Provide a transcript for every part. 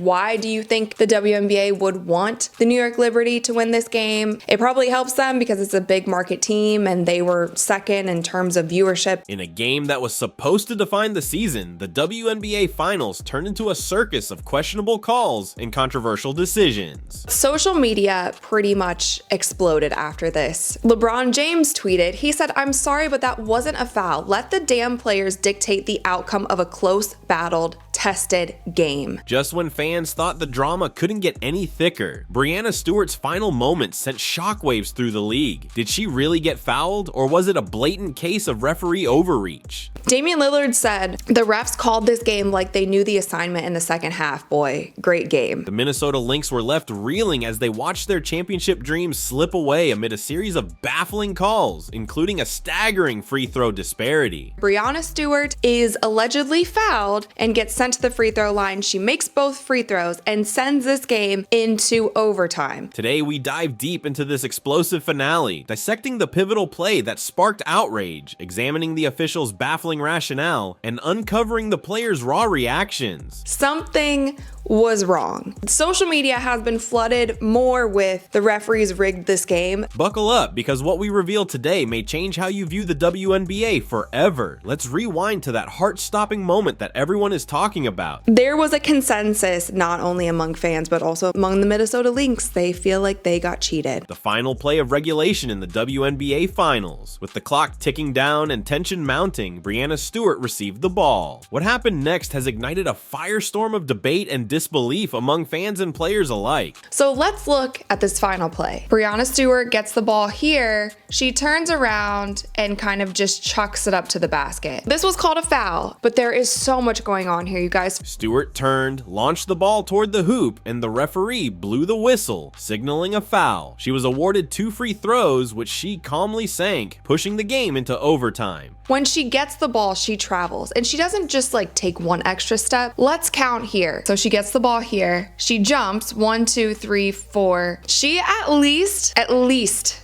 Why do you think the WNBA would want the New York Liberty to win this game? It probably helps them because it's a big market team and they were second in terms of viewership. In a game that was supposed to define the season, the WNBA Finals turned into a circus of questionable calls and controversial decisions. Social media pretty much exploded after this. LeBron James tweeted, he said, "I'm sorry, but that wasn't a foul. Let the damn players dictate the outcome of a close, battled, tested game." Just when fans thought the drama couldn't get any thicker, Breanna Stewart's final moments sent shockwaves through the league. Did she really get fouled, or was it a blatant case of referee overreach? Damian Lillard said, "The refs called this game like they knew the assignment in the second half. Boy, great game." The Minnesota Lynx were left reeling as they watched their championship dreams slip away amid a series of baffling calls, including a staggering free throw disparity. Breanna Stewart is allegedly fouled and gets sent to the free throw line. She makes both free throws and sends this game into overtime. Today, we dive deep into this explosive finale, dissecting the pivotal play that sparked outrage, examining the officials' baffling rationale, and uncovering the players' raw reactions. Something was wrong. Social media has been flooded more with the referees rigged this game. Buckle up, because what we reveal today may change how you view the WNBA forever. Let's rewind to that heart-stopping moment that everyone is talking about. There was a consensus, not only among fans, but also among the Minnesota Lynx. They feel like they got cheated. The final play of regulation in the WNBA Finals. With the clock ticking down and tension mounting, Breanna Stewart received the ball. What happened next has ignited a firestorm of debate and disbelief among fans and players alike. So let's look at this final play. Breanna Stewart gets the ball here. She turns around and kind of just chucks it up to the basket. This was called a foul, but there is so much going on here, you guys. Stewart turned, launched the ball toward the hoop, and the referee blew the whistle, signaling a foul. She was awarded 2 free throws, which she calmly sank, pushing the game into overtime. When she gets the ball, she travels, and she doesn't just like take one extra step. Let's count here. So she gets the ball here. She jumps 1, 2, 3, 4. She at least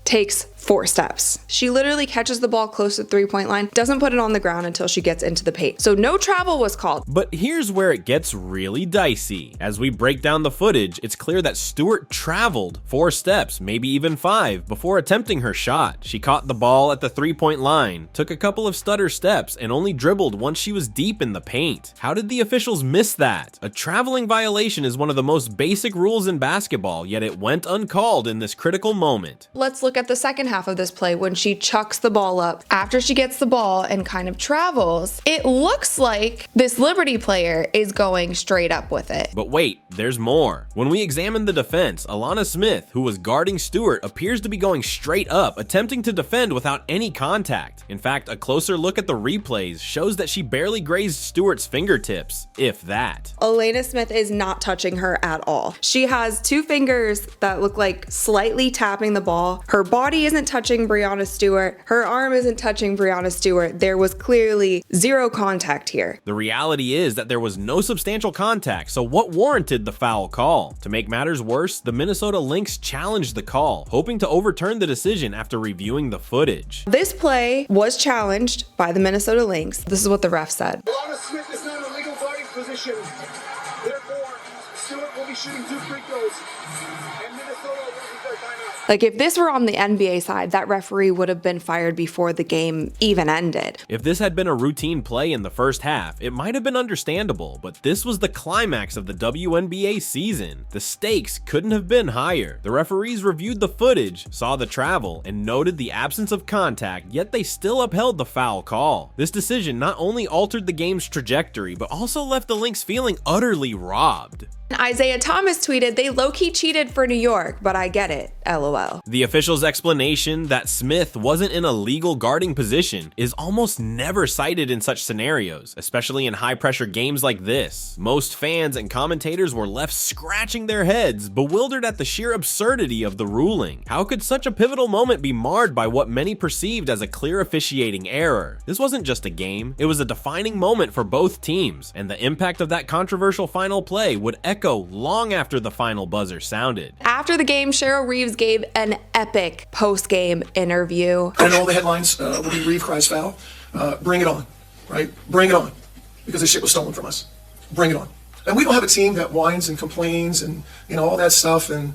takes 4 steps. She literally catches the ball close to the 3-point line, doesn't put it on the ground until she gets into the paint. So no travel was called. But here's where it gets really dicey. As we break down the footage, it's clear that Stewart traveled 4 steps, maybe even 5, before attempting her shot. She caught the ball at the 3-point line, took a couple of stutter steps, and only dribbled once she was deep in the paint. How did the officials miss that? A traveling violation is one of the most basic rules in basketball, yet it went uncalled in this critical moment. Let's look at the second half of this play when she chucks the ball up. After she gets the ball and kind of travels, it looks like this Liberty player is going straight up with it. But wait, there's more. When we examine the defense, Alana Smith, who was guarding Stewart, appears to be going straight up, attempting to defend without any contact. In fact, a closer look at the replays shows that she barely grazed Stewart's fingertips, if that. Elena Smith is not touching her at all. She has 2 fingers that look like slightly tapping the ball. Her body isn't touching Breanna Stewart. Her arm isn't touching Breanna Stewart. There was clearly 0 contact here. The reality is that there was no substantial contact, so what warranted the foul call? To make matters worse, the Minnesota Lynx challenged the call, hoping to overturn the decision after reviewing the footage. This play was challenged by the Minnesota Lynx. This is what the ref said. Alana Smith is not in a legal guarding position. Therefore, Stewart will be shooting 2 free throws. And Minnesota loses their timeout. Like, if this were on the NBA side, that referee would have been fired before the game even ended. If this had been a routine play in the first half, it might have been understandable, but this was the climax of the WNBA season. The stakes couldn't have been higher. The referees reviewed the footage, saw the travel, and noted the absence of contact, yet they still upheld the foul call. This decision not only altered the game's trajectory, but also left the Lynx feeling utterly robbed. Isaiah Thomas tweeted, "They low-key cheated for New York, but I get it, LOL." The official's explanation that Smith wasn't in a legal guarding position is almost never cited in such scenarios, especially in high-pressure games like this. Most fans and commentators were left scratching their heads, bewildered at the sheer absurdity of the ruling. How could such a pivotal moment be marred by what many perceived as a clear officiating error? This wasn't just a game, it was a defining moment for both teams, and the impact of that controversial final play would echo long after the final buzzer sounded. After the game, Cheryl Reeves gave an epic post-game interview. And all the headlines will be Reeve cries foul. Bring it on, right? Bring it on. Because this shit was stolen from us. Bring it on. And we don't have a team that whines and complains and, all that stuff. And,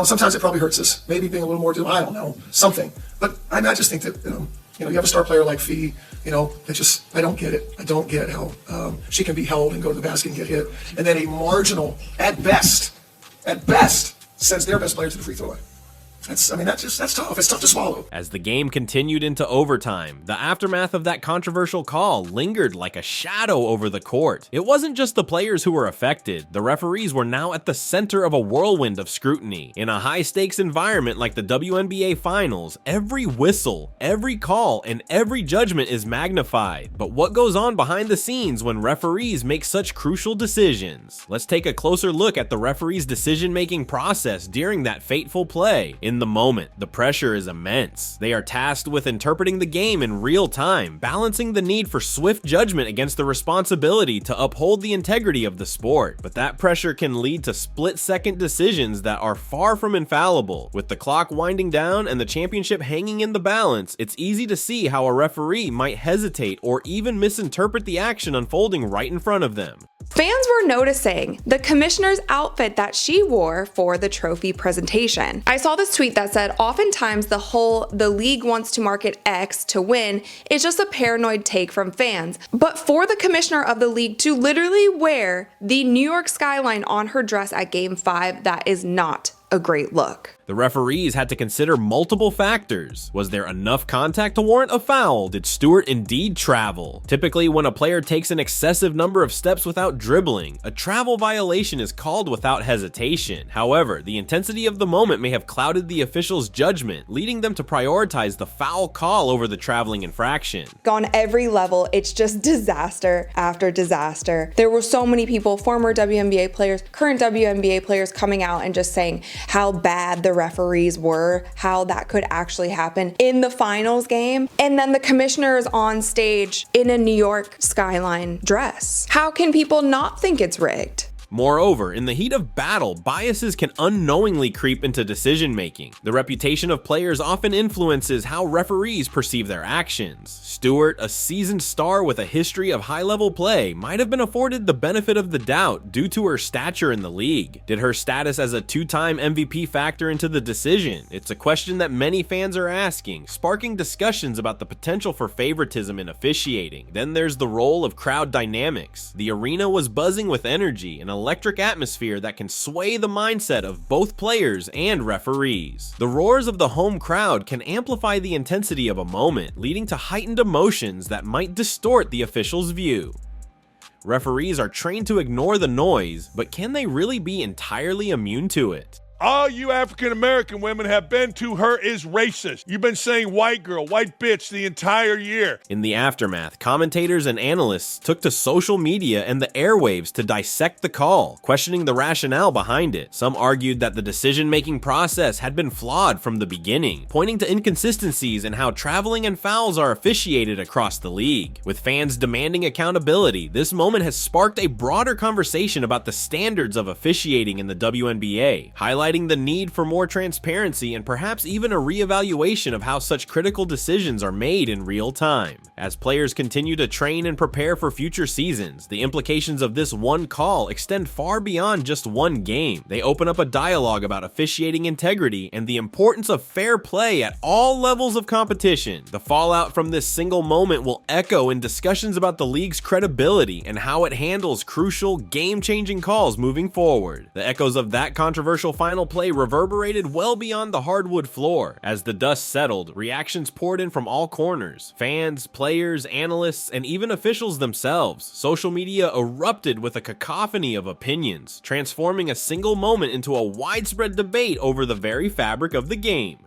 sometimes it probably hurts us. Maybe being a little more, I don't know, something. But I just think that, you have a star player like Fee, I don't get it. I don't get how she can be held and go to the basket and get hit. And then a marginal, at best, sends their best player to the free throw line. That's tough. It's tough to swallow. As the game continued into overtime, the aftermath of that controversial call lingered like a shadow over the court. It wasn't just the players who were affected. The referees were now at the center of a whirlwind of scrutiny. In a high-stakes environment like the WNBA Finals, every whistle, every call, and every judgment is magnified. But what goes on behind the scenes when referees make such crucial decisions? Let's take a closer look at the referee's decision-making process during that fateful play. In the moment, the pressure is immense. They are tasked with interpreting the game in real time, balancing the need for swift judgment against the responsibility to uphold the integrity of the sport. But that pressure can lead to split-second decisions that are far from infallible. With the clock winding down and the championship hanging in the balance, it's easy to see how a referee might hesitate or even misinterpret the action unfolding right in front of them. Fans were noticing the commissioner's outfit that she wore for the trophy presentation. I saw this tweet that said, oftentimes the league wants to market X to win is just a paranoid take from fans. But for the commissioner of the league to literally wear the New York skyline on her dress at Game 5, that is not a great look. The referees had to consider multiple factors. Was there enough contact to warrant a foul? Did Stewart indeed travel? Typically, when a player takes an excessive number of steps without dribbling, a travel violation is called without hesitation. However, the intensity of the moment may have clouded the officials' judgment, leading them to prioritize the foul call over the traveling infraction. On every level, it's just disaster after disaster. There were so many people, former WNBA players, current WNBA players, coming out and just saying how bad the referees were, how that could actually happen in the finals game. And then the commissioner is on stage in a New York skyline dress. How can people not think it's rigged? Moreover, in the heat of battle, biases can unknowingly creep into decision-making. The reputation of players often influences how referees perceive their actions. Stewart, a seasoned star with a history of high-level play, might have been afforded the benefit of the doubt due to her stature in the league. Did her status as a two-time MVP factor into the decision? It's a question that many fans are asking, sparking discussions about the potential for favoritism in officiating. Then there's the role of crowd dynamics. The arena was buzzing with energy, and electric atmosphere that can sway the mindset of both players and referees. The roars of the home crowd can amplify the intensity of a moment, leading to heightened emotions that might distort the official's view. Referees are trained to ignore the noise, but can they really be entirely immune to it? All you African-American women have been to her is racist. You've been saying white girl, white bitch the entire year. In the aftermath, commentators and analysts took to social media and the airwaves to dissect the call, questioning the rationale behind it. Some argued that the decision-making process had been flawed from the beginning, pointing to inconsistencies in how traveling and fouls are officiated across the league. With fans demanding accountability, this moment has sparked a broader conversation about the standards of officiating in the WNBA, highlighting the need for more transparency and perhaps even a reevaluation of how such critical decisions are made in real time. As players continue to train and prepare for future seasons, the implications of this one call extend far beyond just one game. They open up a dialogue about officiating integrity and the importance of fair play at all levels of competition. The fallout from this single moment will echo in discussions about the league's credibility and how it handles crucial, game-changing calls moving forward. The echoes of that controversial final play reverberated well beyond the hardwood floor. As the dust settled, reactions poured in from all corners. Fans, players, analysts, and even officials themselves. Social media erupted with a cacophony of opinions, transforming a single moment into a widespread debate over the very fabric of the game.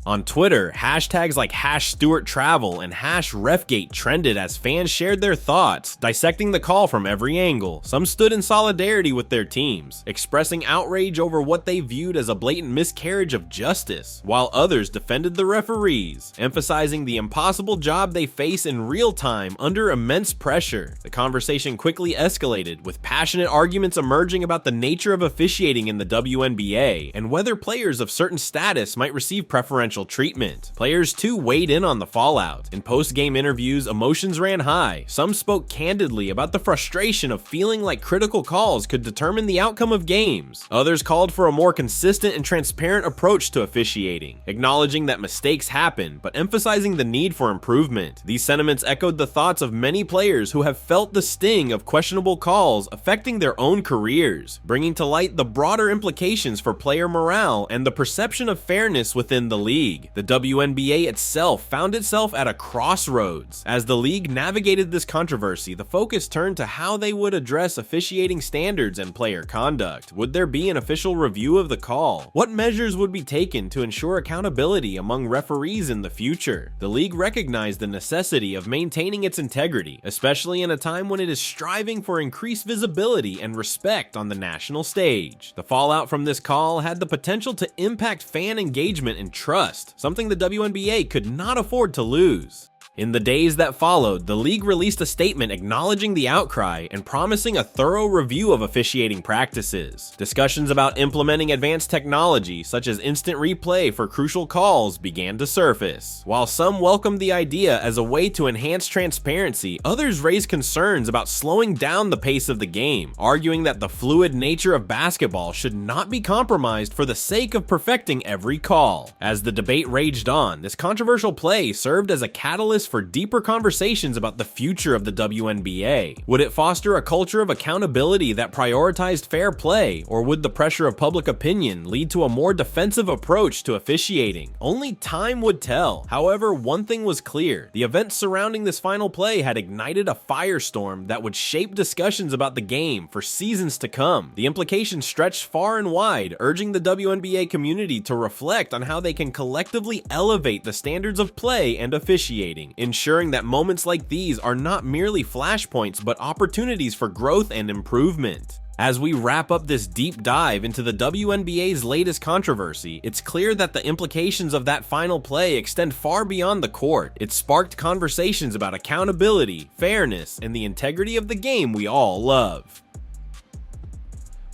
On Twitter, hashtags like #StewartTravel and #RefGate trended as fans shared their thoughts, dissecting the call from every angle. Some stood in solidarity with their teams, expressing outrage over what they viewed as a blatant miscarriage of justice, while others defended the referees, emphasizing the impossible job they face in real time under immense pressure. The conversation quickly escalated, with passionate arguments emerging about the nature of officiating in the WNBA and whether players of certain status might receive preferential preferential treatment. Players too weighed in on the fallout. In post-game interviews, emotions ran high. Some spoke candidly about the frustration of feeling like critical calls could determine the outcome of games. Others called for a more consistent and transparent approach to officiating, acknowledging that mistakes happen, but emphasizing the need for improvement. These sentiments echoed the thoughts of many players who have felt the sting of questionable calls affecting their own careers, bringing to light the broader implications for player morale and the perception of fairness within the league. The WNBA itself found itself at a crossroads. As the league navigated this controversy, the focus turned to how they would address officiating standards and player conduct. Would there be an official review of the call? What measures would be taken to ensure accountability among referees in the future? The league recognized the necessity of maintaining its integrity, especially in a time when it is striving for increased visibility and respect on the national stage. The fallout from this call had the potential to impact fan engagement and trust, something the WNBA could not afford to lose. In the days that followed, the league released a statement acknowledging the outcry and promising a thorough review of officiating practices. Discussions about implementing advanced technology, such as instant replay for crucial calls, began to surface. While some welcomed the idea as a way to enhance transparency, others raised concerns about slowing down the pace of the game, arguing that the fluid nature of basketball should not be compromised for the sake of perfecting every call. As the debate raged on, this controversial play served as a catalyst for deeper conversations about the future of the WNBA. Would it foster a culture of accountability that prioritized fair play, or would the pressure of public opinion lead to a more defensive approach to officiating? Only time would tell. However, one thing was clear: the events surrounding this final play had ignited a firestorm that would shape discussions about the game for seasons to come. The implications stretched far and wide, urging the WNBA community to reflect on how they can collectively elevate the standards of play and officiating, ensuring that moments like these are not merely flashpoints but opportunities for growth and improvement. As we wrap up this deep dive into the WNBA's latest controversy, it's clear that the implications of that final play extend far beyond the court. It sparked conversations about accountability, fairness, and the integrity of the game we all love.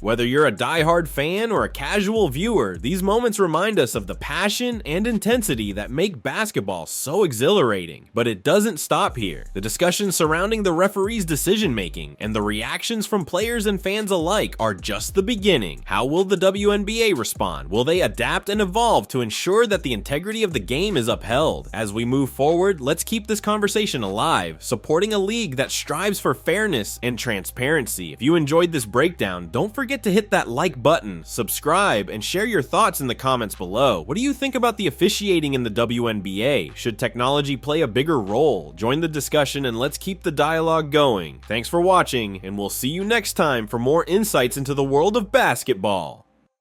Whether you're a diehard fan or a casual viewer, these moments remind us of the passion and intensity that make basketball so exhilarating. But it doesn't stop here. The discussions surrounding the referees' decision-making and the reactions from players and fans alike are just the beginning. How will the WNBA respond? Will they adapt and evolve to ensure that the integrity of the game is upheld? As we move forward, let's keep this conversation alive, supporting a league that strives for fairness and transparency. If you enjoyed this breakdown, don't forget to hit that like button, subscribe, and share your thoughts in the comments below. What do you think about the officiating in the WNBA? Should technology play a bigger role? Join the discussion and let's keep the dialogue going. Thanks for watching, and we'll see you next time for more insights into the world of basketball.